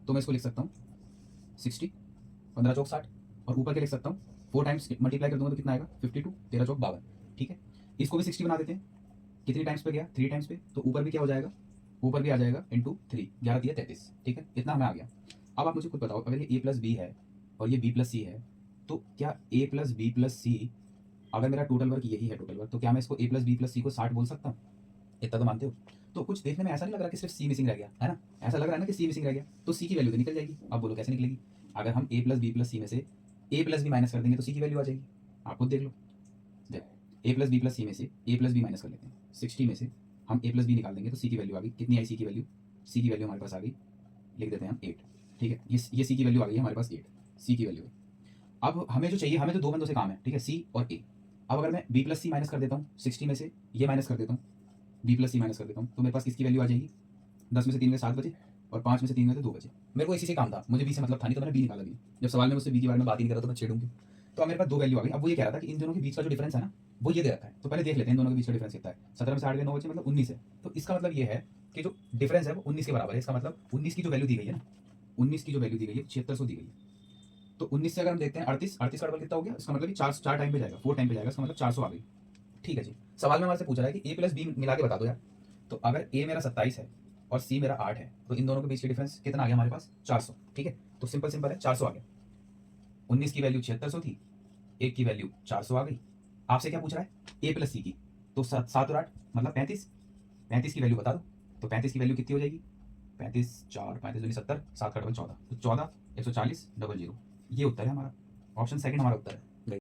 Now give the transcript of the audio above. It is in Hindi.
तो मैं इसको लिख सकता हूँ 60, 15 चौक 60, और ऊपर के लिख सकता हूँ 4 टाइम्स मल्टीप्लाई कर दूंगा तो कितना आएगा 52, 13 चौक 52। ठीक है, इसको भी 60 बना देते हैं। कितनी टाइम्स पे गया 3 टाइम्स पे, तो ऊपर भी क्या हो जाएगा, ऊपर भी आ जाएगा इंटू 3, 11 3 33। ठीक है, इतना हमें आ गया। अब आप मुझे खुद बताओ, अगर ये ए प्लस बी है और ये बी प्लस सी है, तो क्या ए प्लस बी प्लस सी, अगर मेरा टोटल वर्क यही है टोटल वर्क, तो क्या मैं इसको ए प्लस बी प्लस सी को 60 बोल सकता हूँ? इतना तो मानते हो। तो कुछ देखने में ऐसा नहीं लग रहा कि सिर्फ सी मिसिंग रह गया है ना, ऐसा लग रहा है ना कि सी मिसिंग रह गया, तो सी की वैल्यू तो निकल जाएगी। अब बोलो कैसे निकलेगी? अगर हम ए प्लस बी प्लस सी में से ए प्लस बी माइनस कर देंगे तो सी की वैल्यू आ जाएगी। आप खुद देख लो, ए प्लस बी प्लस सी में से ए प्लस बी माइनस कर लेते हैं, 60 में से हम ए प्लस बी निकाल देंगे तो सी की वैल्यू आ गई। कितनी आई सी की वैल्यू? सी की वैल्यू हमारे पास आ गई, लिख देते हैं हम 8। ठीक है, ये सी की वैल्यू आ गई है हमारे पास 8, सी की वैल्यू है। अब हमें जो चाहिए, हमें तो दो बंदों से काम है, ठीक है, सी और ए। अब अगर मैं बी प्लस सी माइनस कर देता हूँ 60 में से, ये माइनस कर देता हूँ, बी प्लस सी माइनस कर देता हूँ, तो मेरे पास किसकी वैल्यू आ जाएगी? 10 में से 3 गए 7 बजे, और 5 में से 3 गए तो 2 बजे। मेरे को इसी से काम था, मुझे बी से मतलब था नहीं, तो मैंने बी निकाला। भी जब सवाल में मुझसे बी के बारे में बात ही नहीं कर रहा तो मैं छेड़ूंगी। तो अब मेरे पास 2 वैल्यू आ गई। अब वो ये कह रहा था कि इन दोनों के बीच का जो डिफरेंस है ना, वो ये दे रखा है। तो पहले देख लेते हैं इन दोनों के बीच का डिफरेंस कितना है। 17 में से 8 गए 9 बचे, मतलब 19 है। तो इसका मतलब ये है कि जो डिफरेंस है वो 19 के बराबर है। इसका मतलब 19 की जो वैल्यू दी गई है ना, 19 की जो वैल्यू दी गई है 7600 दी गई है। तो 19 से अगर हम देखते हैं 38, 38 का डबल कितना हो गया? इसका मतलब कि 4 टाइम पे जाएगा, 4 टाइम पे जाएगा, इसका मतलब 400 आ गई। ठीक है जी, सवाल में हमारे से पूछा है कि ए प्लस बी मिला के बता दो यार। तो अगर ए मेरा 27 है और सी मेरा 8 है, तो इन दोनों के बीच की डिफरेंस कितना आ गया हमारे पास? 400। ठीक है, तो सिंपल सिंपल है, 400 आ गया। 19 की वैल्यू 7600 थी, एक की वैल्यू 400 आ गई। आपसे क्या पूछ रहा है? ए प्लस सी की। तो 7 और 8 मतलब 35, 35 की वैल्यू बता दो। तो 35 की वैल्यू कितनी हो जाएगी? 35 4 35 दूनी 70, 7 का डबल 14, तो 14 140 00। ये उत्तर है हमारा, ऑप्शन सेकंड हमारा उत्तर है।